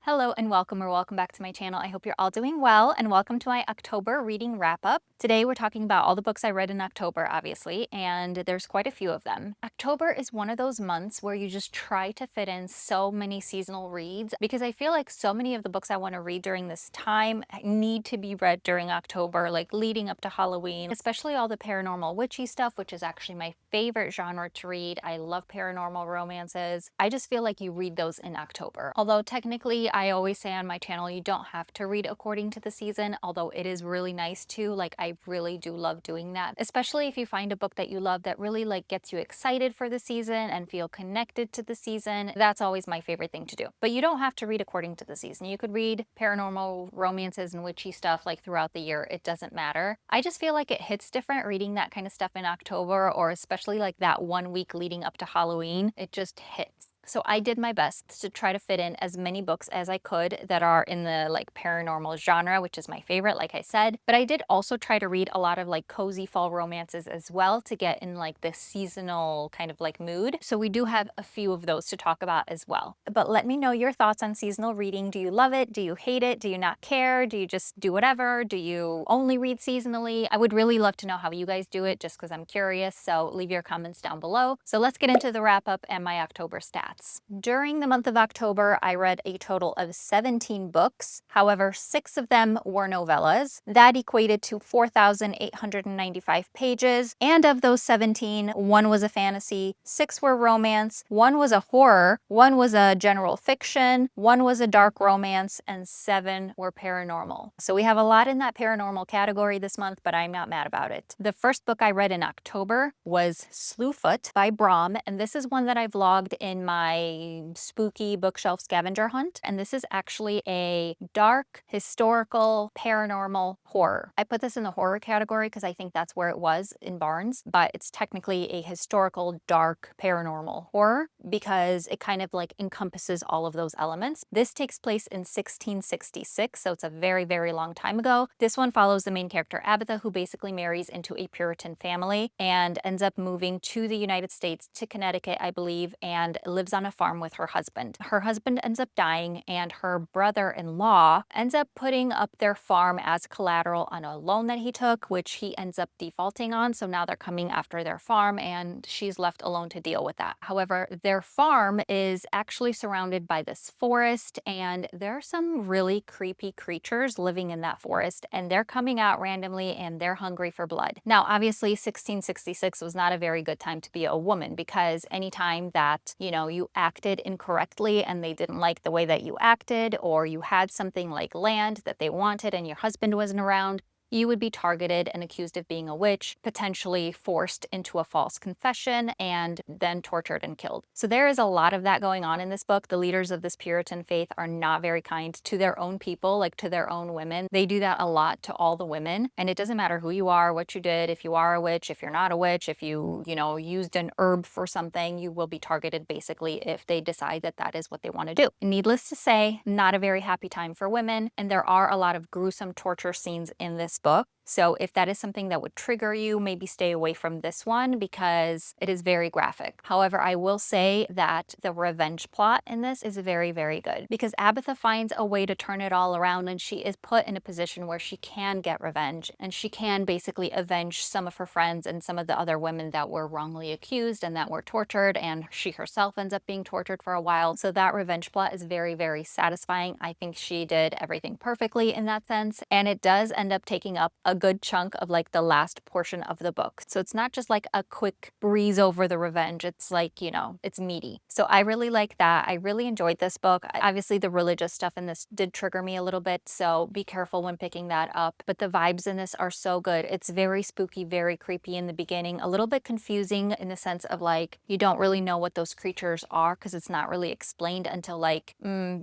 Hello and welcome back to my channel. I hope you're all doing well and welcome to my October reading wrap up. Today we're talking about all the books I read in October, obviously, and there's quite a few of them. October is one of those months where you just try to fit in so many seasonal reads because I feel like so many of the books I want to read during this time need to be read during October, like leading up to Halloween, especially all the paranormal witchy stuff, which is actually my favorite genre to read. I love paranormal romances. I just feel like you read those in October. Although technically I always say on my channel, you don't have to read according to the season, although it is really nice to. Like, I really do love doing that, especially if you find a book that you love that really gets you excited for the season and feel connected to the season. That's always my favorite thing to do. But you don't have to read according to the season. You could read paranormal romances and witchy stuff like throughout the year. It doesn't matter. I just feel like it hits different reading that kind of stuff in October, or especially like that 1 week leading up to Halloween. It just hits. So I did my best to try to fit in as many books as I could that are in the paranormal genre, which is my favorite, like I said. But I did also try to read a lot of cozy fall romances as well to get in the seasonal kind of mood. So we do have a few of those to talk about as well. But let me know your thoughts on seasonal reading. Do you love it? Do you hate it? Do you not care? Do you just do whatever? Do you only read seasonally? I would really love to know how you guys do it just because I'm curious. So leave your comments down below. So let's get into the wrap up and my October stats. During the month of October, I read a total of 17 books. However, 6 of them were novellas. That equated to 4,895 pages. And of those 17, 1 was a fantasy, 6 were romance, 1 was a horror, 1 was a general fiction, 1 was a dark romance, and 7 were paranormal. So we have a lot in that paranormal category this month, but I'm not mad about it. The first book I read in October was Slewfoot by Brahm, and this is one that I vlogged in my spooky bookshelf scavenger hunt. And this is actually a dark, historical, paranormal horror. I put this in the horror category because I think that's where it was in Barnes, but it's technically a historical, dark, paranormal horror because it kind of encompasses all of those elements. This takes place in 1666, so it's a very, very long time ago. This one follows the main character, Abatha, who basically marries into a Puritan family and ends up moving to the United States, to Connecticut, I believe, and lives on a farm with her husband. Her husband ends up dying, and her brother-in-law ends up putting up their farm as collateral on a loan that he took, which he ends up defaulting on. So now they're coming after their farm, and she's left alone to deal with that. However, their farm is actually surrounded by this forest, and there are some really creepy creatures living in that forest, and they're coming out randomly, and they're hungry for blood. Now, obviously, 1666 was not a very good time to be a woman, because anytime that, you acted incorrectly and they didn't like the way that you acted, or you had something like land that they wanted and your husband wasn't around, you would be targeted and accused of being a witch, potentially forced into a false confession, and then tortured and killed. So there is a lot of that going on in this book. The leaders of this Puritan faith are not very kind to their own people, to their own women. They do that a lot to all the women, and it doesn't matter who you are, what you did, if you are a witch, if you're not a witch, if you, used an herb for something, you will be targeted basically if they decide that that is what they want to do. Needless to say, not a very happy time for women, and there are a lot of gruesome torture scenes in this book. So if that is something that would trigger you, maybe stay away from this one because it is very graphic. However, I will say that the revenge plot in this is very, very good because Abatha finds a way to turn it all around, and she is put in a position where she can get revenge, and she can basically avenge some of her friends and some of the other women that were wrongly accused and that were tortured, and she herself ends up being tortured for a while. So that revenge plot is very, very satisfying. I think she did everything perfectly in that sense, and it does end up taking up a good chunk of the last portion of the book. So it's not just a quick breeze over the revenge. It's it's meaty. So I really like that. I really enjoyed this book. Obviously the religious stuff in this did trigger me a little bit, so be careful when picking that up. But the vibes in this are so good. It's very spooky, very creepy in the beginning, a little bit confusing in the sense of you don't really know what those creatures are because it's not really explained until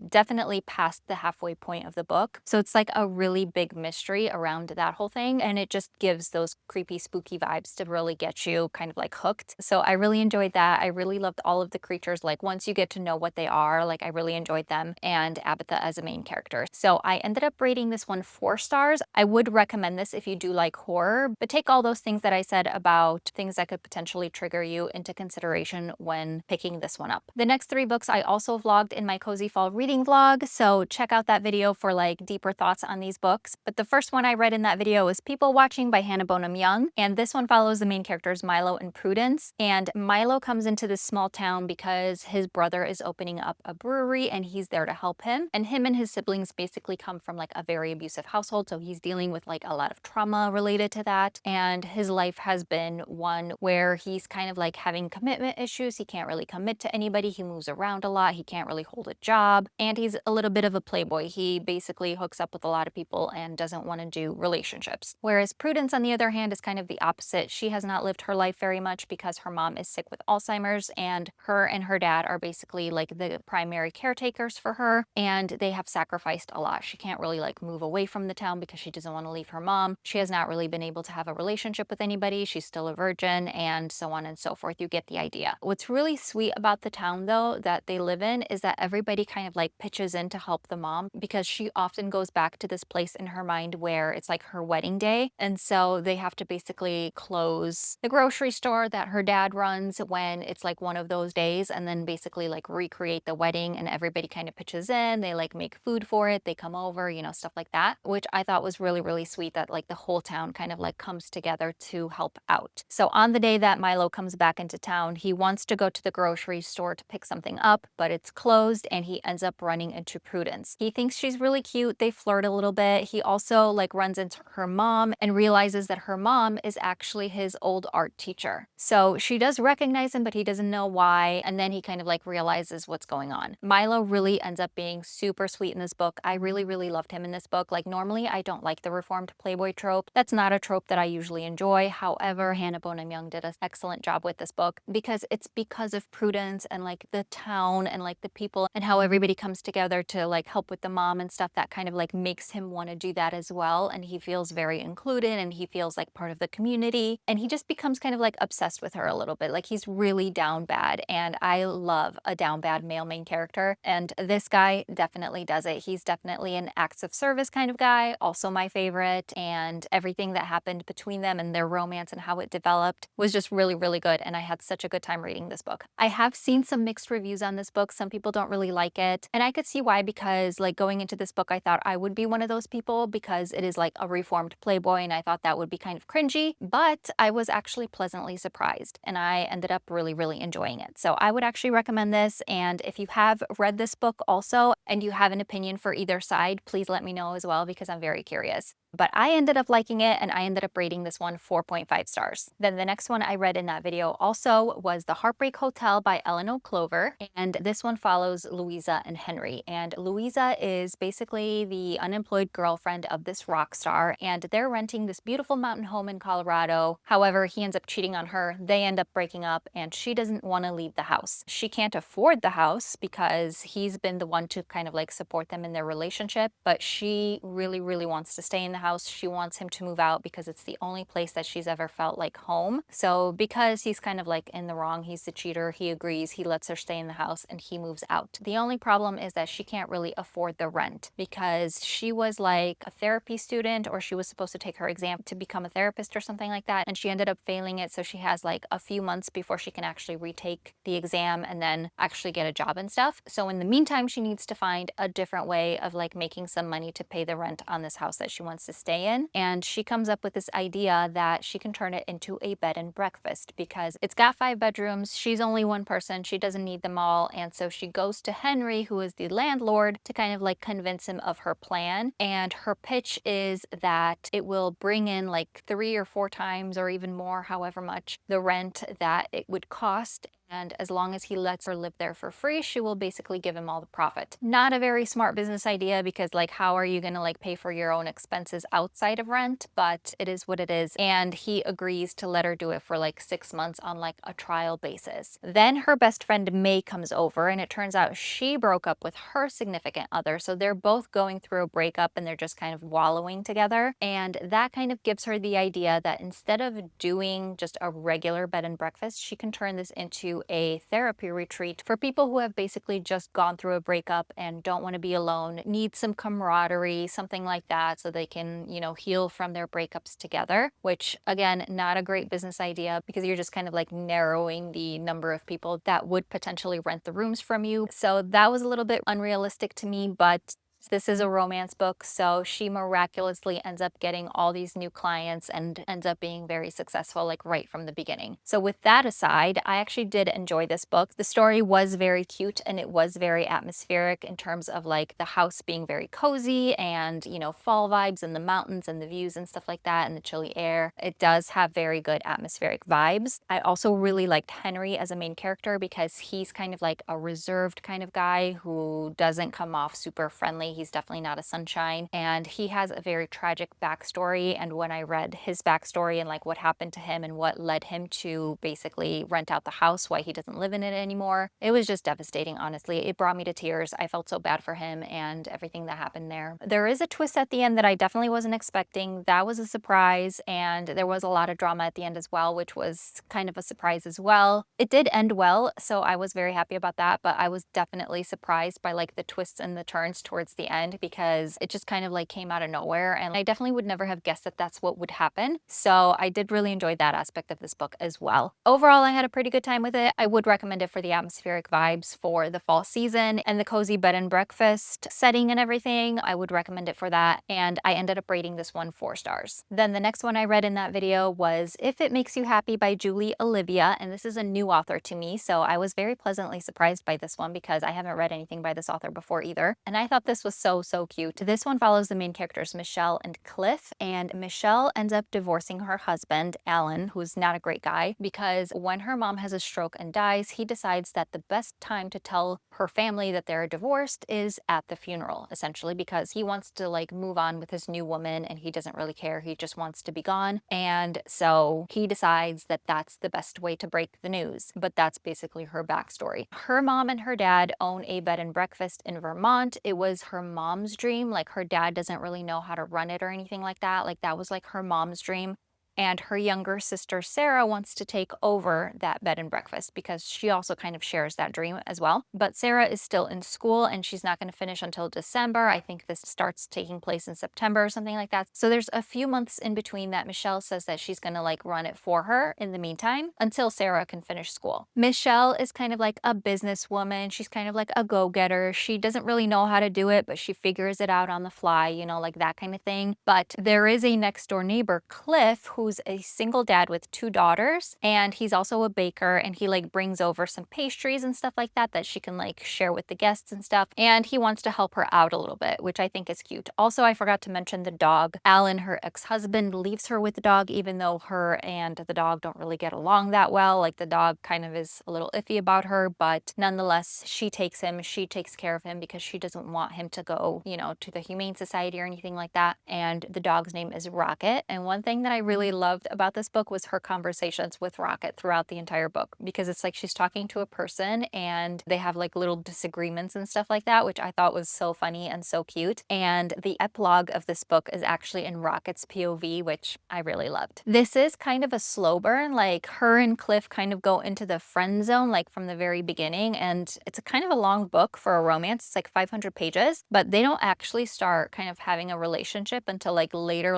definitely past the halfway point of the book. So it's a really big mystery around that whole thing. thing, and it just gives those creepy, spooky vibes to really get you kind of like hooked. So I really enjoyed that. I really loved all of the creatures. Like once you get to know what they are, like I really enjoyed them and Abatha as a main character. So I ended up rating this one 4 stars. I would recommend this if you do like horror, but take all those things that I said about things that could potentially trigger you into consideration when picking this one up. The next 3 books I also vlogged in my Cozy Fall reading vlog, so check out that video for like deeper thoughts on these books. But the first one I read in that video was People Watching by Hannah Bonham Young, and this one follows the main characters Milo and Prudence. And Milo comes into this small town because his brother is opening up a brewery and he's there to help him. And him and his siblings basically come from like a very abusive household, so he's dealing with like a lot of trauma related to that. And his life has been one where he's kind of like having commitment issues. He can't really commit to anybody. He moves around a lot. He can't really hold a job. And he's a little bit of a playboy. He basically hooks up with a lot of people and doesn't want to do relationships. Whereas Prudence, on the other hand, is kind of the opposite. She has not lived her life very much because her mom is sick with Alzheimer's, and her dad are basically like the primary caretakers for her, and they have sacrificed a lot. She can't really like move away from the town because she doesn't want to leave her mom. She has not really been able to have a relationship with anybody. She's still a virgin, and so on and so forth. You get the idea. What's really sweet about the town though that they live in is that everybody kind of like pitches in to help the mom, because she often goes back to this place in her mind where it's like her wedding day, and so they have to basically close the grocery store that her dad runs when it's like one of those days, and then basically like recreate the wedding, and everybody kind of pitches in. They like make food for it, they come over, you know, stuff like that, which I thought was really, really sweet, that like the whole town kind of like comes together to help out. So on the day that Milo comes back into town, he wants to go to the grocery store to pick something up, but it's closed, and he ends up running into Prudence. He thinks she's really cute. They flirt a little bit. He also like runs into her mom and realizes that her mom is actually his old art teacher. So she does recognize him, but he doesn't know why. And then he kind of like realizes what's going on. Milo really ends up being super sweet in this book. I really, really loved him in this book. Like normally I don't like the reformed playboy trope. That's not a trope that I usually enjoy. However, Hannah Bonham Young did an excellent job with this book because it's because of Prudence and like the town and like the people and how everybody comes together to like help with the mom and stuff, that kind of like makes him want to do that as well. And he feels very included, and he feels like part of the community, and he just becomes kind of like obsessed with her a little bit. Like he's really down bad, and I love a down bad male main character, and this guy definitely does it. He's definitely an acts of service kind of guy, also my favorite, and everything that happened between them and their romance and how it developed was just really, really good, and I had such a good time reading this book. I have seen some mixed reviews on this book. Some people don't really like it, and I could see why, because like going into this book I thought I would be one of those people because it is like a reformed playboy, and I thought that would be kind of cringy, but I was actually pleasantly surprised, and I ended up really, really enjoying it. So I would actually recommend this, and if you have read this book also and you have an opinion for either side, please let me know as well, because I'm very curious. But I ended up liking it, and I ended up rating this one 4.5 stars. Then the next one I read in that video also was The Heartbreak Hotel by Eleanor Clover, and this one follows Louisa and Henry. And Louisa is basically the unemployed girlfriend of this rock star, and they're renting this beautiful mountain home in Colorado. However, he ends up cheating on her, they end up breaking up, and she doesn't want to leave the house. She can't afford the house because he's been the one to kind of like support them in their relationship, but she really, really wants to stay in the house. She wants him to move out because it's the only place that she's ever felt like home. So because he's kind of like in the wrong, he's the cheater, he agrees, he lets her stay in the house, and he moves out. The only problem is that she can't really afford the rent because she was like a therapy student, or she was supposed to take her exam to become a therapist or something like that, and she ended up failing it. So she has like a few months before she can actually retake the exam and then actually get a job and stuff. So in the meantime, she needs to find a different way of like making some money to pay the rent on this house that she wants to stay in. And she comes up with this idea that she can turn it into a bed and breakfast because it's got 5 bedrooms. She's only one person. She doesn't need them all. And so she goes to Henry, who is the landlord, to kind of like convince him of her plan. And her pitch is that it will bring in like 3 or 4 times or even more, however much, the rent that it would cost. And as long as he lets her live there for free, she will basically give him all the profit. Not a very smart business idea because like how are you gonna like pay for your own expenses outside of rent? But it is what it is. And he agrees to let her do it for like 6 months on like a trial basis. Then her best friend May comes over and it turns out she broke up with her significant other. So they're both going through a breakup and they're just kind of wallowing together. And that kind of gives her the idea that instead of doing just a regular bed and breakfast, she can turn this into a therapy retreat for people who have basically just gone through a breakup and don't want to be alone, need some camaraderie, something like that, so they can, heal from their breakups together, which again, not a great business idea because you're just kind of like narrowing the number of people that would potentially rent the rooms from you. So that was a little bit unrealistic to me, but this is a romance book, so she miraculously ends up getting all these new clients and ends up being very successful, like right from the beginning. So with that aside, I actually did enjoy this book. The story was very cute and it was very atmospheric in terms of like the house being very cozy and, fall vibes and the mountains and the views and stuff like that and the chilly air. It does have very good atmospheric vibes. I also really liked Henry as a main character because he's kind of like a reserved kind of guy who doesn't come off super friendly. He's definitely not a sunshine, and he has a very tragic backstory. And when I read his backstory and like what happened to him and what led him to basically rent out the house, why he doesn't live in it anymore, it was just devastating, honestly. It brought me to tears. I felt so bad for him and everything that happened there. There is a twist at the end that I definitely wasn't expecting. That was a surprise, and there was a lot of drama at the end as well, which was kind of a surprise as well. It did end well, so I was very happy about that, but I was definitely surprised by like the twists and the turns towards the end because it just kind of like came out of nowhere, and I definitely would never have guessed that that's what would happen. So I did really enjoy that aspect of this book as well. Overall, I had a pretty good time with it. I would recommend it for the atmospheric vibes for the fall season and the cozy bed and breakfast setting and everything. I would recommend it for that, and I ended up rating this one 4 stars. Then the next one I read in that video was If It Makes You Happy by Julie Olivia, and this is a new author to me, so I was very pleasantly surprised by this one because I haven't read anything by this author before either, and I thought this was so cute. This one follows the main characters Michelle and Cliff, and Michelle ends up divorcing her husband Alan, who's not a great guy, because when her mom has a stroke and dies, he decides that the best time to tell her family that they're divorced is at the funeral, essentially, because he wants to like move on with his new woman and he doesn't really care. He just wants to be gone. And so he decides that that's the best way to break the news. But that's basically her backstory. Her mom and her dad own a bed and breakfast in Vermont. It was her mom's dream. Like her dad doesn't really know how to run it or anything like that. Like that was like her mom's dream. And her younger sister, Sarah, wants to take over that bed and breakfast because she also kind of shares that dream as well. But Sarah is still in school and she's not going to finish until December. I think this starts taking place in September or something like that. So there's a few months in between that Michelle says that she's going to like run it for her in the meantime until Sarah can finish school. Michelle is kind of like a businesswoman. She's kind of like a go-getter. She doesn't really know how to do it, but she figures it out on the fly, like that kind of thing. But there is a next door neighbor, Cliff, who's a single dad with 2 daughters, and he's also a baker, and he like brings over some pastries and stuff like that she can like share with the guests and stuff, and he wants to help her out a little bit, which I think is cute. Also, I forgot to mention the dog. Alan, her ex-husband, leaves her with the dog even though her and the dog don't really get along that well. Like the dog kind of is a little iffy about her, but nonetheless, she takes care of him because she doesn't want him to go, to the Humane Society or anything like that. And the dog's name is Rocket. And one thing that I really loved about this book was her conversations with Rocket throughout the entire book, because it's like she's talking to a person and they have like little disagreements and stuff like that, which I thought was so funny and so cute. And the epilogue of this book is actually in Rocket's POV, which I really loved. This is kind of a slow burn. Like her and Cliff kind of go into the friend zone like from the very beginning, and it's a kind of a long book for a romance. It's like 500 pages, but they don't actually start kind of having a relationship until like later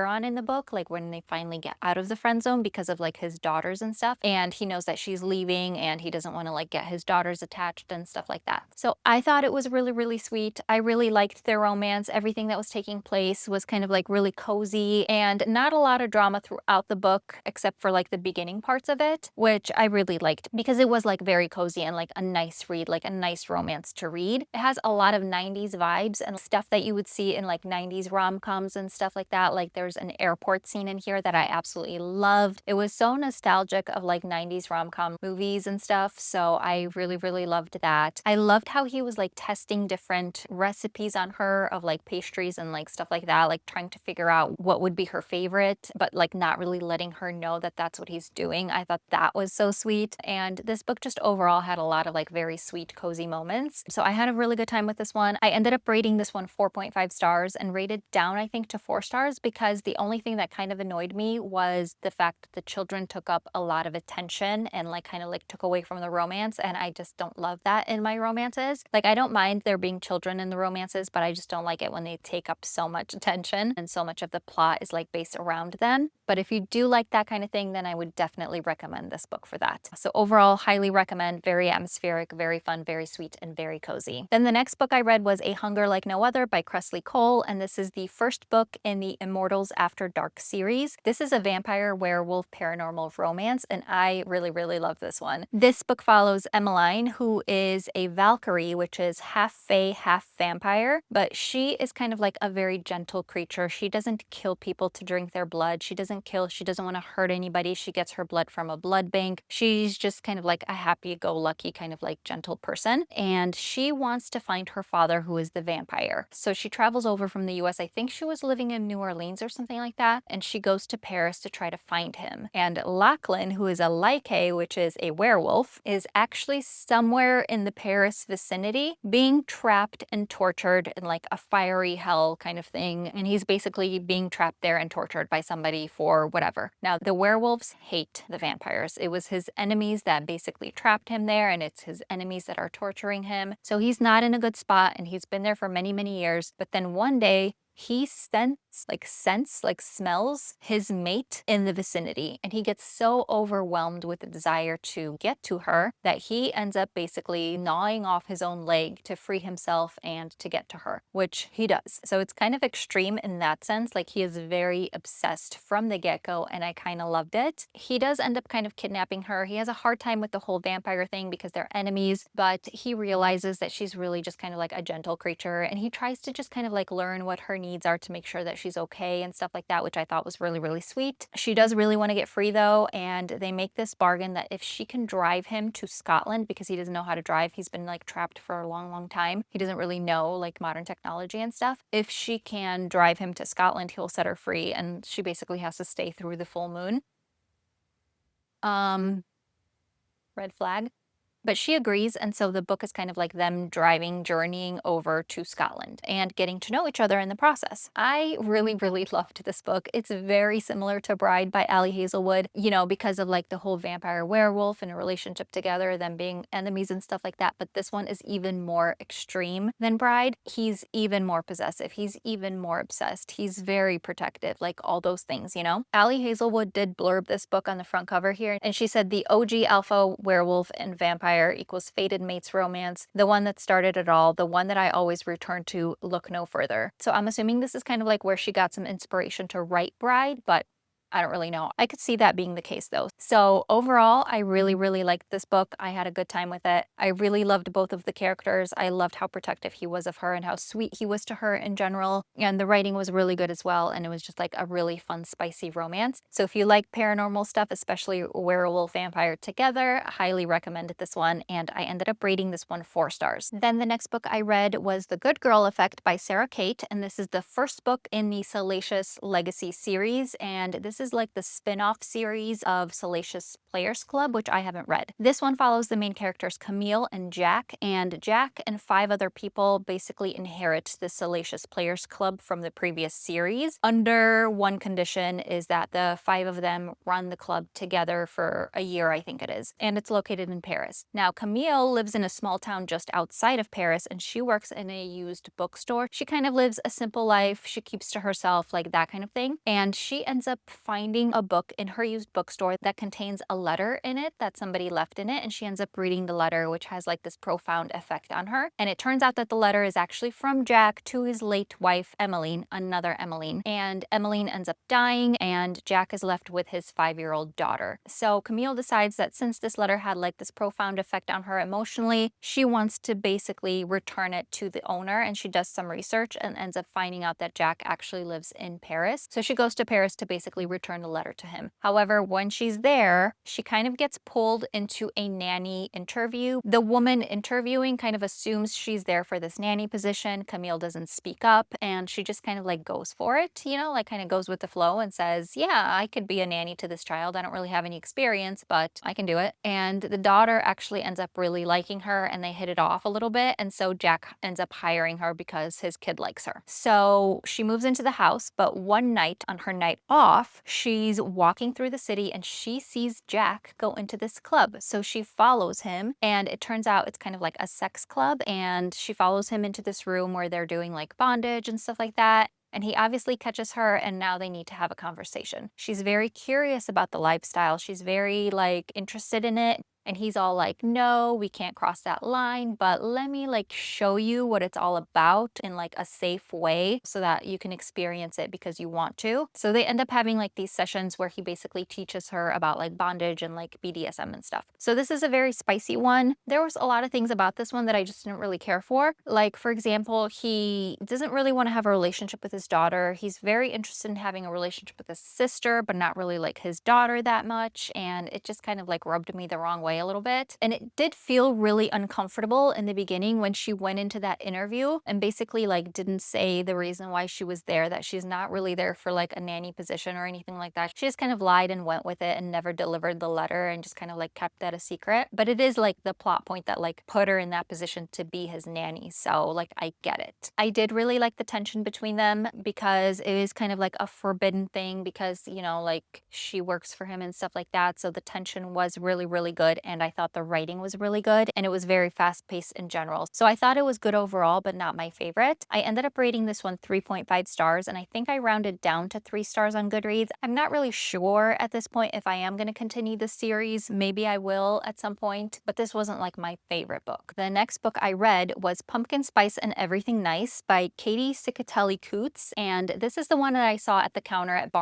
on in the book, like when they finally get out of the friend zone because of like his daughters and stuff. And he knows that she's leaving and he doesn't want to like get his daughters attached and stuff like that. So I thought it was really sweet. I really liked their romance. Everything that was taking place was kind of like really cozy and not a lot of drama throughout the book, except for like the beginning parts of it, which I really liked because it was like very cozy and like a nice read, like a nice romance to read. It has a lot of 90s vibes and stuff that you would see in like 90s rom-coms and stuff like that. Like there's an airport scene in in here that I absolutely loved. It was so nostalgic of like 90s rom-com movies and stuff, so I really, really loved that. I loved how he was like testing different recipes on her of like pastries and like stuff like that, like trying to figure out what would be her favorite, but like not really letting her know that that's what he's doing. I thought that was so sweet. And this book just overall had a lot of like very sweet, cozy moments. So I had a really good time with this one. I ended up rating this one 4.5 stars and rated down, I think, to 4 stars because the only thing that kind of annoyed me was the fact that the children took up a lot of attention and like kind of like took away from the romance. And I just don't love that in my romances. Like, I don't mind there being children in the romances, but I just don't like it when they take up so much attention and so much of the plot is like based around them. But if you do like that kind of thing, then I would definitely recommend this book for that. So overall, highly recommend. Very atmospheric, very fun, very sweet, and very cozy. Then the next book I read was A Hunger Like No Other by Cressley Cole, and this is the first book in the Immortals After Dark series. This is a vampire werewolf paranormal romance, and I really, really love this one. This book follows Emmeline, who is a Valkyrie, which is half fae, half vampire, but she is kind of like a very gentle creature. She doesn't kill people to drink their blood. She doesn't kill, she doesn't want to hurt anybody. She gets her blood from a blood bank. She's just kind of like a happy-go-lucky kind of like gentle person, and she wants to find her father, who is the vampire. So she travels over from the US. I think she was living in New Orleans or something like that, and she goes to Paris to try to find him. And Lachlan, who is a Lycae, which is a werewolf, is actually somewhere in the Paris vicinity being trapped and tortured in like a fiery hell kind of thing, and he's basically being trapped there and tortured by somebody for whatever. Now, the werewolves hate the vampires. It was his enemies that basically trapped him there, and it's his enemies that are torturing him. So he's not in a good spot, and he's been there for many, many years. But then one day, he smells his mate in the vicinity, and he gets so overwhelmed with the desire to get to her that he ends up basically gnawing off his own leg to free himself and to get to her, which he does. So it's kind of extreme in that sense. Like, he is very obsessed from the get-go, and I kind of loved it. He does end up kind of kidnapping her. He has a hard time with the whole vampire thing because they're enemies, but he realizes that she's really just kind of like a gentle creature, and he tries to just kind of like learn what her needs are to make sure that she's okay and stuff like that, which I thought was really, really sweet. She does really want to get free though, and they make this bargain that if she can drive him to Scotland, because he doesn't know how to drive, he's been like trapped for a long, long time. He doesn't really know like modern technology and stuff. If she can drive him to Scotland, he'll set her free, and she basically has to stay through the full moon. Red flag. But she agrees, and so the book is kind of like them journeying over to Scotland and getting to know each other in the process. I really, really loved this book. It's very similar to Bride by Ali Hazelwood, you know, because of like the whole vampire werewolf and a relationship together, them being enemies and stuff like that. But this one is even more extreme than Bride. He's even more possessive. He's even more obsessed. He's very protective, like all those things, you know? Ali Hazelwood did blurb this book on the front cover here, and she said the OG alpha werewolf and vampire equals fated mates romance, the one that started it all, the one that I always return to, look no further. So I'm assuming this is kind of like where she got some inspiration to write Bride, but I don't really know. I could see that being the case though. So overall, I really, really liked this book. I had a good time with it. I really loved both of the characters. I loved how protective he was of her and how sweet he was to her in general. And the writing was really good as well. And it was just like a really fun, spicy romance. So if you like paranormal stuff, especially werewolf vampire together, I highly recommend this one. And I ended up rating this one 4 stars. Then the next book I read was The Good Girl Effect by Sarah Kate. And this is the first book in the Salacious Legacy series. And this is like the spin-off series of Salacious Players Club, which I haven't read. This one follows the main characters Camille and Jack 5 other people basically inherit the Salacious Players Club from the previous series. Under one condition is that the 5 of them run the club together for a year, I think it is, and it's located in Paris. Now, Camille lives in a small town just outside of Paris, and she works in a used bookstore. She kind of lives a simple life. She keeps to herself, like that kind of thing, and she ends up finding a book in her used bookstore that contains a letter in it that somebody left in it, and she ends up reading the letter, which has like this profound effect on her. And it turns out that the letter is actually from Jack to his late wife Emmeline, another Emmeline, and Emmeline ends up dying, and Jack is left with his 5-year-old daughter. So Camille decides that since this letter had like this profound effect on her emotionally, she wants to basically return it to the owner, and she does some research and ends up finding out that Jack actually lives in Paris. So she goes to Paris to basically return the letter to him. However, when she's there, she kind of gets pulled into a nanny interview. The woman interviewing kind of assumes she's there for this nanny position. Camille doesn't speak up, and she just kind of like goes for it, you know, like kind of goes with the flow and says, yeah, I could be a nanny to this child. I don't really have any experience, but I can do it. And the daughter actually ends up really liking her, and they hit it off a little bit. And so Jack ends up hiring her because his kid likes her. So she moves into the house, but one night on her night off, she's walking through the city and she sees Jack go into this club. So she follows him, and it turns out it's kind of like a sex club, and she follows him into this room where they're doing like bondage and stuff like that. And he obviously catches her, and now they need to have a conversation. She's very curious about the lifestyle. She's very like interested in it. And he's all like, no, we can't cross that line, but let me like show you what it's all about in like a safe way so that you can experience it because you want to. So they end up having like these sessions where he basically teaches her about like bondage and like BDSM and stuff. So this is a very spicy one. There was a lot of things about this one that I just didn't really care for. Like, for example, he doesn't really want to have a relationship with his daughter. He's very interested in having a relationship with his sister, but not really like his daughter that much. And it just kind of like rubbed me the wrong way a little bit. And it did feel really uncomfortable in the beginning when she went into that interview and basically like didn't say the reason why she was there, that she's not really there for like a nanny position or anything like that. She just kind of lied and went with it and never delivered the letter and just kind of like kept that a secret. But it is like the plot point that like put her in that position to be his nanny. So like I get it. I did really like the tension between them because it is kind of like a forbidden thing because, you know, like she works for him and stuff like that. So the tension was really, really good. And I thought the writing was really good, and it was very fast paced in general. So I thought it was good overall, but not my favorite. I ended up rating this one 3.5 stars, and I think I rounded down to 3 stars on Goodreads. I'm not really sure at this point if I am going to continue this series. Maybe I will at some point, but this wasn't like my favorite book. The next book I read was Pumpkin Spice and Everything Nice by Katie Cicatelli Coots, and this is the one that I saw at the counter at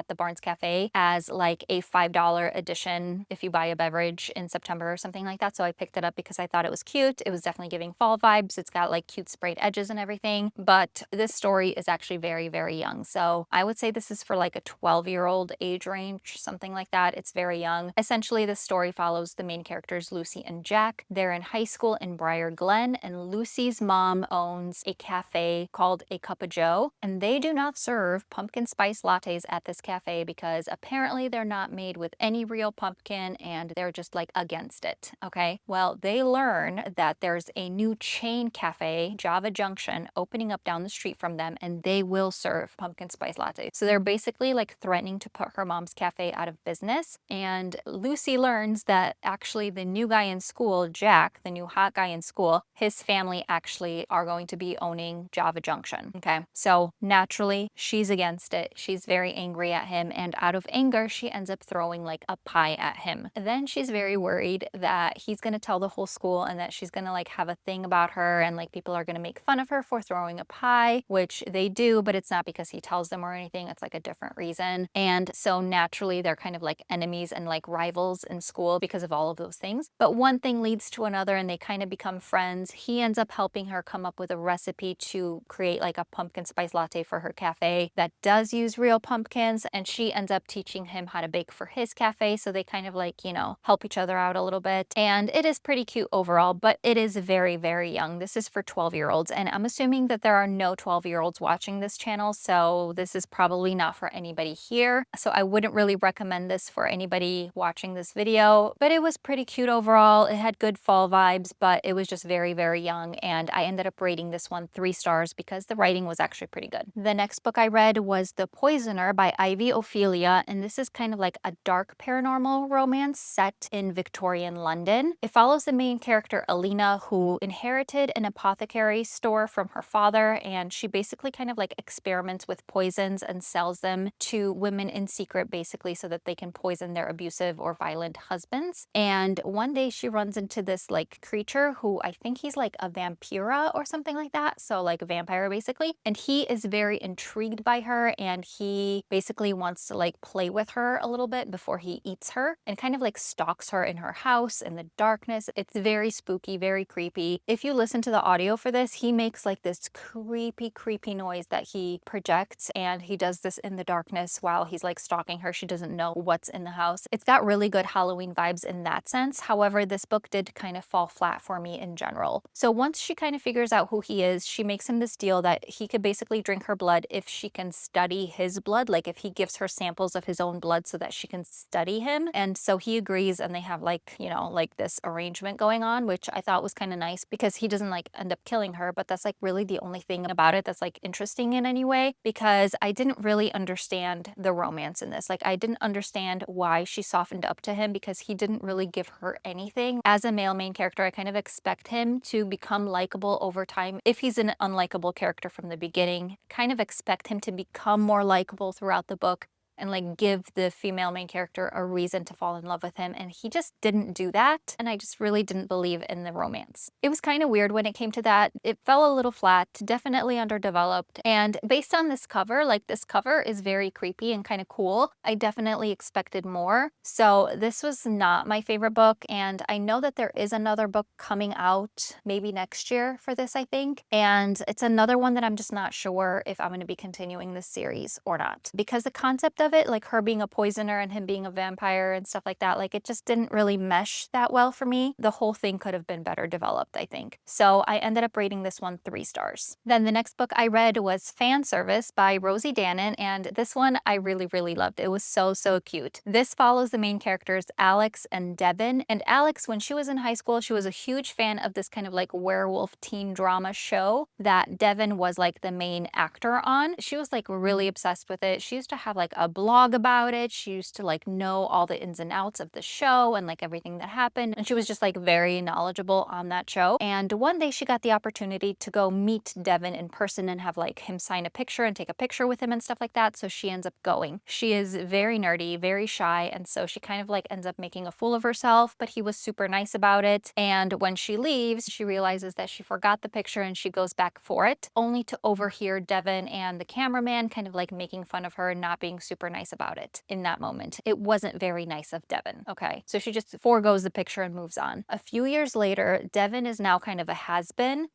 the Barnes Cafe as like a $5 edition if you buy a beverage in September or something like that. So I picked it up because I thought it was cute. It was definitely giving fall vibes. It's got like cute sprayed edges and everything, but this story is actually very, very young. So I would say this is for like a 12-year-old age range, something like that. It's very young. Essentially, the story follows the main characters, Lucy and Jack. They're in high school in Briar Glen, and Lucy's mom owns a cafe called A Cup of Joe, and they do not serve pumpkin spice lattes at this cafe because apparently they're not made with any real pumpkin, and they're just like against it. Okay, well, they learn that there's a new chain cafe, Java Junction, opening up down the street from them, and they will serve pumpkin spice lattes. So they're basically like threatening to put her mom's cafe out of business. And Lucy learns that actually the new guy in school, Jack, the new hot guy in school, his family actually are going to be owning Java Junction. Okay, so naturally she's against it. She's very angry at him, and out of anger, she ends up throwing like a pie at him. Then she's very worried that he's going to tell the whole school and that she's going to like have a thing about her, and like people are going to make fun of her for throwing a pie, which they do, but it's not because he tells them or anything. It's like a different reason. And so naturally they're kind of like enemies and like rivals in school because of all of those things. But one thing leads to another, and they kind of become friends. He ends up helping her come up with a recipe to create like a pumpkin spice latte for her cafe that does use real pumpkins, and she ends up teaching him how to bake for his cafe. So they kind of like, you know, help each other out a little bit. And it is pretty cute overall, but it is very, very young. This is for 12-year-olds, and I'm assuming that there are no 12-year-olds watching this channel, so this is probably not for anybody here. So I wouldn't really recommend this for anybody watching this video, but it was pretty cute overall. It had good fall vibes, but it was just very, very young, and I ended up rating this one 3 stars because the writing was actually pretty good. The next book I read was The Poisoner by Ivy Ophelia, and this is kind of like a dark paranormal romance set in Victorian London. It follows the main character Alina, who inherited an apothecary store from her father, and she basically kind of like experiments with poisons and sells them to women in secret, basically so that they can poison their abusive or violent husbands. And one day she runs into this like creature who I think he's like a vampira or something like that, so like a vampire basically, and he is very intrigued by her, and he basically wants to like play with her a little bit before he eats her and kind of like stalks her her in her house in the darkness. It's very spooky, very creepy. If you listen to the audio for this, he makes like this creepy noise that he projects, and he does this in the darkness while he's like stalking her. She doesn't know what's in the house. It's got really good Halloween vibes in that sense. However, this book did kind of fall flat for me in general. So once she kind of figures out who he is, she makes him this deal that he could basically drink her blood if she can study his blood, like if he gives her samples of his own blood so that she can study him. And so he agrees, and they have like, you know, like this arrangement going on, which I thought was kind of nice because he doesn't like end up killing her, but that's like really the only thing about it that's like interesting in any way, because I didn't really understand the romance in this. Like I didn't understand why she softened up to him, because he didn't really give her anything. As a male main character, I kind of expect him to become likable over time. If he's an unlikable character from the beginning, kind of expect him to become more likable throughout the book and like give the female main character a reason to fall in love with him, and he just didn't do that, and I just really didn't believe in the romance. It was kind of weird when it came to that. It fell a little flat, definitely underdeveloped, and based on this cover, like this cover is very creepy and kind of cool. I definitely expected more. So this was not my favorite book, and I know that there is another book coming out maybe next year for this, I think, and it's another one that I'm just not sure if I'm going to be continuing this series or not, because the concept of it, like her being a poisoner and him being a vampire and stuff like that, like it just didn't really mesh that well for me. The whole thing could have been better developed, I think. So I ended up rating this one 3 stars. Then the next book I read was Fan Service by Rosie Danan, and this one I really loved. It was so cute. This follows the main characters Alex and Devin, and Alex, when she was in high school, she was a huge fan of this kind of like werewolf teen drama show that Devin was like the main actor on. She was like really obsessed with it. She used to have like a blog about it. She used to like know all the ins and outs of the show and like everything that happened, and she was just like very knowledgeable on that show. And one day she got the opportunity to go meet Devin in person and have like him sign a picture and take a picture with him and stuff like that. So she ends up going. She is very nerdy, very shy, and so she kind of like ends up making a fool of herself, but he was super nice about it. And when she leaves, she realizes that she forgot the picture, and she goes back for it, only to overhear Devin and the cameraman kind of like making fun of her and not being super nice about it in that moment. It wasn't very nice of Devin, okay? So she just foregoes the picture and moves on. A few years later, Devin is now kind of a has-been.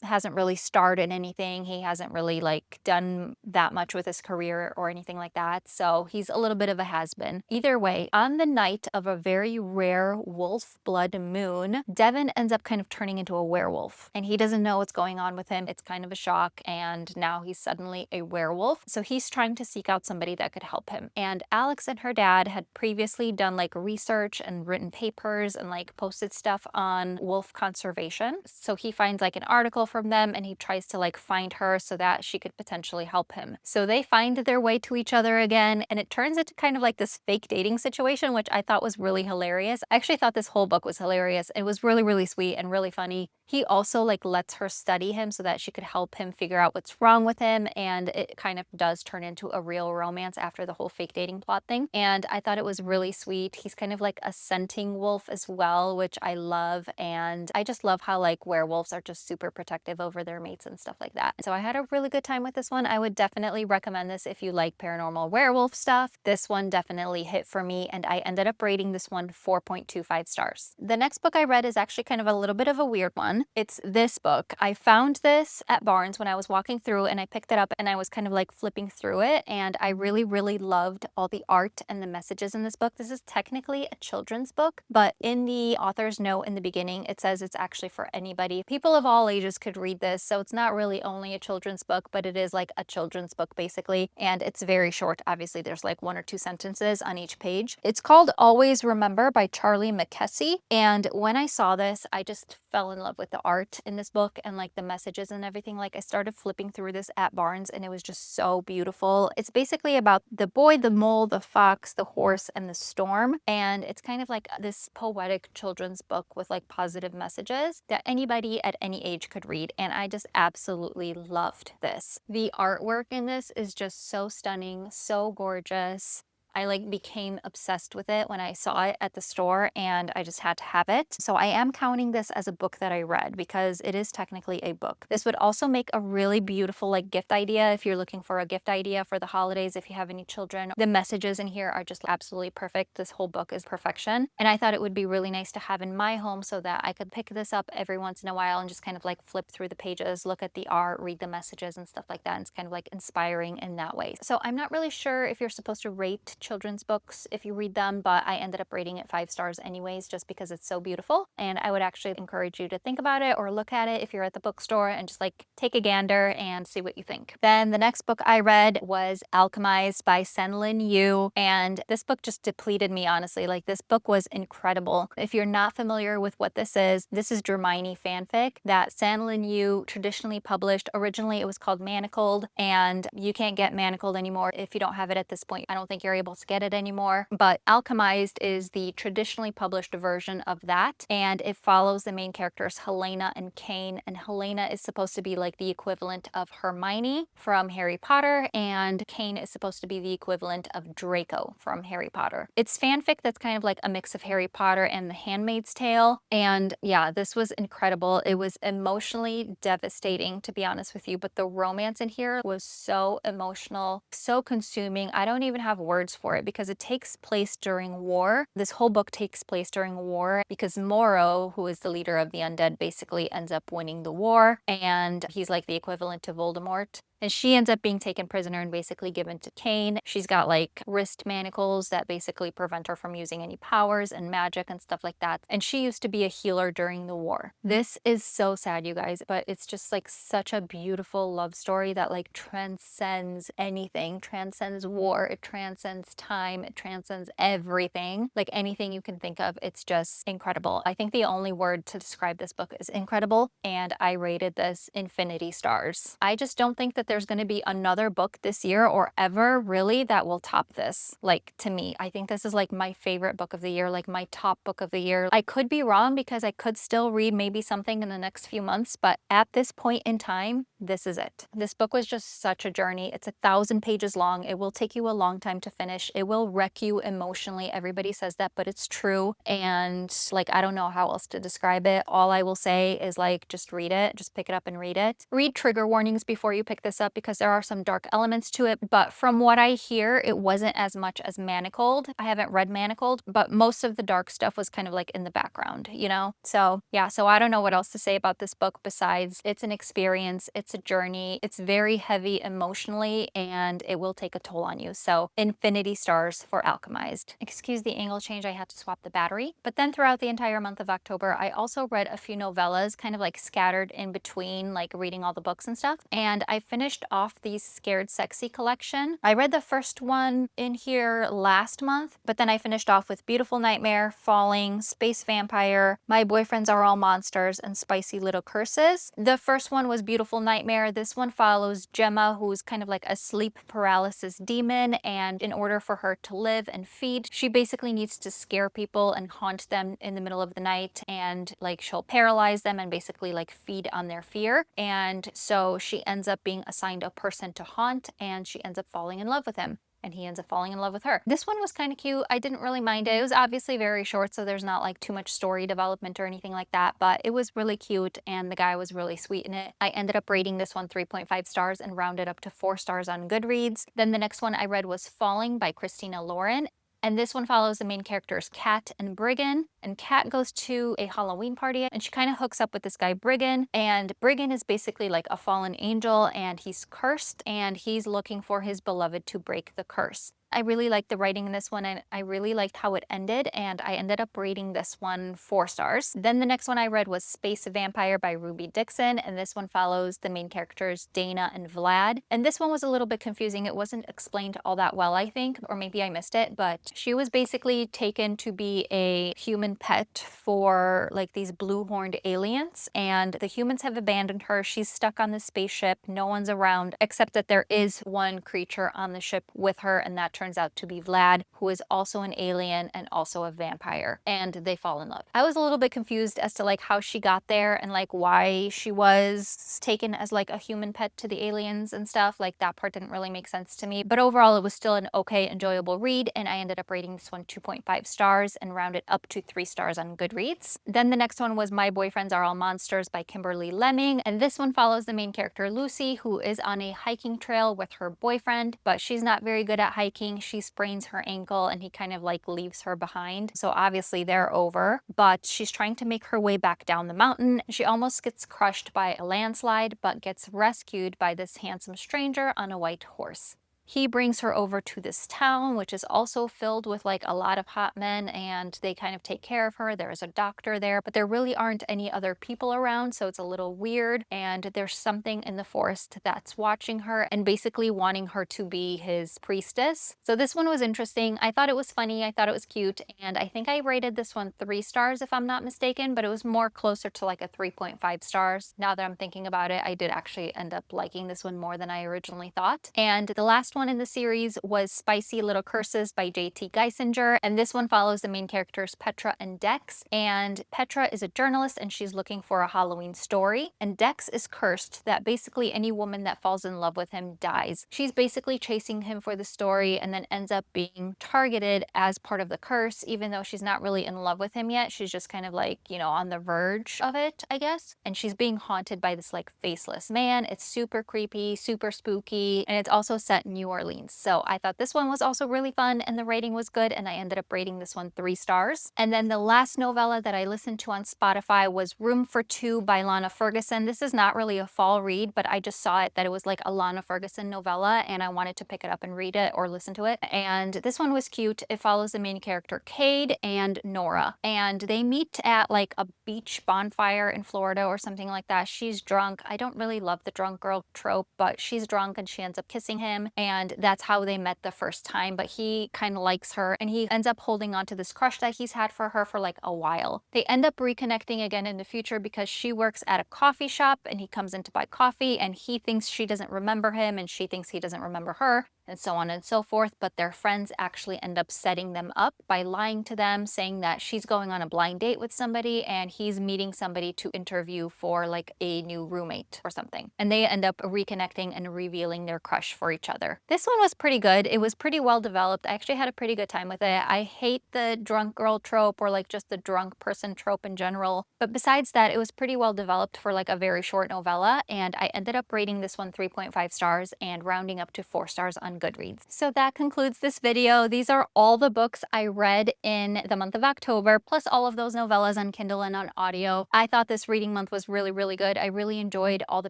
Hasn't really starred in anything. He hasn't really like done that much with his career or anything like that. So he's a little bit of a has-been. Either way, on the night of a very rare wolf blood moon, Devin ends up kind of turning into a werewolf, and he doesn't know what's going on with him. It's kind of a shock, and now he's suddenly a werewolf. So he's trying to seek out somebody that could help him. And Alex and her dad had previously done like research and written papers and like posted stuff on wolf conservation. So he finds like an article from them, and he tries to like find her so that she could potentially help him. So they find their way to each other again, and it turns into kind of like this fake dating situation, which I thought was really hilarious. I actually thought this whole book was hilarious. It was really sweet and really funny. He also like lets her study him so that she could help him figure out what's wrong with him, and it kind of does turn into a real romance after the whole fake dating plot thing. And I thought it was really sweet. He's kind of like a scenting wolf as well, which I love, and I just love how like werewolves are just super protective over their mates and stuff like that. So I had a really good time with this one. I would definitely recommend this if you like paranormal werewolf stuff. This one definitely hit for me, and I ended up rating this one 4.25 stars. The next book I read is actually kind of a little bit of a weird one. It's this book. I found this at Barnes when I was walking through, and I picked it up, and I was kind of like flipping through it, and I really loved all the art and the messages in this book. This is technically a children's book, but in the author's note in the beginning, it says it's actually for anybody. People of all ages could read this, so it's not really only a children's book, but it is like a children's book basically, and it's very short. Obviously, there's like 1 or 2 sentences on each page. It's called Always Remember by Charlie McKessie, and when I saw this, I just fell in love with the art in this book and like the messages and everything. Like I started flipping through this at Barnes, and it was just so beautiful. It's basically about the boy, the mole, the fox, the horse, and the storm, and it's kind of like this poetic children's book with like positive messages that anybody at any age could read, and I just absolutely loved this. The artwork in this is just so stunning, so gorgeous. I like became obsessed with it when I saw it at the store and I just had to have it. So I am counting this as a book that I read because it is technically a book. This would also make a really beautiful like gift idea if you're looking for a gift idea for the holidays, if you have any children. The messages in here are just absolutely perfect. This whole book is perfection. And I thought it would be really nice to have in my home so that I could pick this up every once in a while and just kind of like flip through the pages, look at the art, read the messages and stuff like that. And it's kind of like inspiring in that way. So I'm not really sure if you're supposed to rate children's books if you read them, but I ended up rating it 5 stars anyways, just because it's so beautiful. And I would actually encourage you to think about it or look at it if you're at the bookstore and just like take a gander and see what you think. Then the next book I read was Alchemized by Senlin Yu. And this book just depleted me, honestly. Like, this book was incredible. If you're not familiar with what this is Dramini fanfic that Senlin Yu traditionally published. Originally, it was called Manacled, and you can't get Manacled anymore if you don't have it at this point. I don't think you're able to get it anymore. But Alchemized is the traditionally published version of that, and it follows the main characters Helena and Kane. And Helena is supposed to be like the equivalent of Hermione from Harry Potter, and Kane is supposed to be the equivalent of Draco from Harry Potter. It's fanfic that's kind of like a mix of Harry Potter and The Handmaid's Tale. And yeah, this was incredible. It was emotionally devastating, to be honest with you, but the romance in here was so emotional, so consuming. I don't even have words for it because it takes place during war. This whole book takes place during war because Moro, who is the leader of the undead, basically ends up winning the war, and he's like the equivalent to Voldemort. And she ends up being taken prisoner and basically given to Kane. She's got like wrist manacles that basically prevent her from using any powers and magic and stuff like that. And she used to be a healer during the war. This is so sad, you guys, but it's just like such a beautiful love story that like transcends anything, transcends war, it transcends time, it transcends everything. Like anything you can think of, it's just incredible. I think the only word to describe this book is incredible, and I rated this infinity stars. I just don't think that there's going to be another book this year or ever really that will top this. Like, to me, I think this is like my favorite book of the year, like my top book of the year. I could be wrong because I could still read maybe something in the next few months, but at this point in time, this is it. This book was just such a journey. It's 1,000 pages long. It will take you a long time to finish. It will wreck you emotionally. Everybody says that, but it's true. And like, I don't know how else to describe it. All I will say is like, just read it. Just pick it up and read it. Read trigger warnings before you pick this up because there are some dark elements to it. But from what I hear, it wasn't as much as Manacled. I haven't read Manacled, but most of the dark stuff was kind of like in the background, you know? So yeah, so I don't know what else to say about this book besides it's an experience, it's a journey, it's very heavy emotionally, and it will take a toll on you. So infinity stars for Alchemized. Excuse the angle change, I had to swap the battery. But then throughout the entire month of October, I also read a few novellas kind of like scattered in between like reading all the books and stuff. And I finished off the Scared Sexy collection. I read the first one in here last month, but then I finished off with Beautiful Nightmare, Falling, Space Vampire, My Boyfriends Are All Monsters, and Spicy Little Curses. The first one was Beautiful Nightmare. This one follows Gemma, who's kind of like a sleep paralysis demon, and in order for her to live and feed, she basically needs to scare people and haunt them in the middle of the night, and like she'll paralyze them and basically like feed on their fear. And so she ends up being assigned a person to haunt, and she ends up falling in love with him, and he ends up falling in love with her. This one was kind of cute. I didn't really mind it. It was obviously very short, so there's not like too much story development or anything like that, but it was really cute and the guy was really sweet in it. I ended up rating this one 3.5 stars and rounded up to 4 stars on Goodreads. Then the next one I read was Falling by Christina Lauren. And this one follows the main characters Kat and Briggan. And Kat goes to a Halloween party and she kind of hooks up with this guy Briggan. And Briggan is basically like a fallen angel and he's cursed and he's looking for his beloved to break the curse. I really liked the writing in this one and I really liked how it ended, and I ended up rating this one 4 stars. Then the next one I read was Space Vampire by Ruby Dixon, and this one follows the main characters Dana and Vlad. And this one was a little bit confusing. It wasn't explained all that well, I think, or maybe I missed it, but she was basically taken to be a human pet for like these blue-horned aliens, and the humans have abandoned her. She's stuck on this spaceship. No one's around except that there is one creature on the ship with her, and that turns out to be Vlad, who is also an alien and also a vampire, and they fall in love. I was a little bit confused as to like how she got there and like why she was taken as like a human pet to the aliens and stuff. Like that part didn't really make sense to me, but overall it was still an okay, enjoyable read, and I ended up rating this one 2.5 stars and rounded up to 3 stars on Goodreads. Then the next one was My Boyfriends Are All Monsters by Kimberly Lemming, and this one follows the main character Lucy, who is on a hiking trail with her boyfriend, but she's not very good at hiking. She sprains her ankle and he kind of like leaves her behind. So obviously they're over, but she's trying to make her way back down the mountain. She almost gets crushed by a landslide, but gets rescued by this handsome stranger on a white horse. He brings her over to this town, which is also filled with like a lot of hot men, and they kind of take care of her. There's a doctor there, but there really aren't any other people around, so it's a little weird. And there's something in the forest that's watching her and basically wanting her to be his priestess. So this one was interesting. I thought it was funny. I thought it was cute. And I think I rated this one 3 stars if I'm not mistaken, but it was more closer to like a 3.5 stars. Now that I'm thinking about it, I did actually end up liking this one more than I originally thought. And the last one in the series was Spicy Little Curses by J.T. Geisinger, and this one follows the main characters Petra and Dex. And Petra is a journalist and she's looking for a Halloween story, and Dex is cursed that basically any woman that falls in love with him dies. She's basically chasing him for the story and then ends up being targeted as part of the curse, even though she's not really in love with him yet. She's just kind of like, you know, on the verge of it, I guess. And she's being haunted by this like faceless man. It's super creepy, super spooky, and it's also set in New Orleans. So I thought this one was also really fun and the rating was good, and I ended up rating this one 3 stars. And then the last novella that I listened to on Spotify was Room for Two by Lana Ferguson. This is not really a fall read, but I just saw it that it was like a Lana Ferguson novella and I wanted to pick it up and read it or listen to it. And this one was cute. It follows the main character Cade and Nora, and they meet at like a beach bonfire in Florida or something like that. She's drunk. I don't really love the drunk girl trope, but she's drunk and she ends up kissing him, and that's how they met the first time. But he kind of likes her and he ends up holding on to this crush that he's had for her for like a while. They end up reconnecting again in the future because she works at a coffee shop and he comes in to buy coffee, and he thinks she doesn't remember him and she thinks he doesn't remember her, and so on and so forth. But their friends actually end up setting them up by lying to them, saying that she's going on a blind date with somebody and he's meeting somebody to interview for like a new roommate or something. And they end up reconnecting and revealing their crush for each other. This one was pretty good. It was pretty well developed. I actually had a pretty good time with it. I hate the drunk girl trope or like just the drunk person trope in general. But besides that, it was pretty well developed for like a very short novella. And I ended up rating this one 3.5 stars and rounding up to 4 stars on Goodreads. So that concludes this video. These are all the books I read in the month of October, plus all of those novellas on Kindle and on audio. I thought this reading month was really, really good. I really enjoyed all the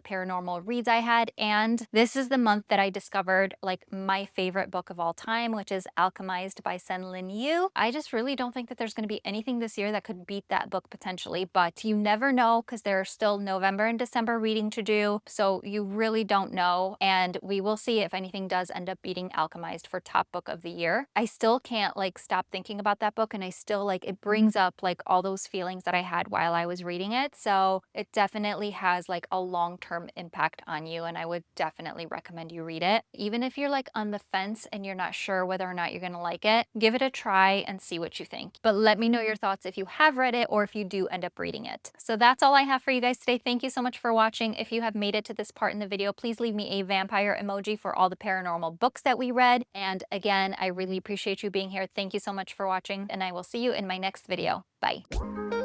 paranormal reads I had, and this is the month that I discovered like my favorite book of all time, which is Alchemised by Sen-Lin Yu. I just really don't think that there's going to be anything this year that could beat that book potentially, but you never know because there are still November and December reading to do, so you really don't know, and we will see if anything does end up beating Alchemised for top book of the year. I still can't like stop thinking about that book, and I still like it brings up like all those feelings that I had while I was reading it. So it definitely has like a long-term impact on you, and I would definitely recommend you read it. Even if you're like on the fence and you're not sure whether or not you're gonna like it, give it a try and see what you think. But let me know your thoughts if you have read it or if you do end up reading it. So that's all I have for you guys today. Thank you so much for watching. If you have made it to this part in the video, please leave me a vampire emoji for all the paranormal books that we read. And again, I really appreciate you being here. Thank you so much for watching, and I will see you in my next video. Bye.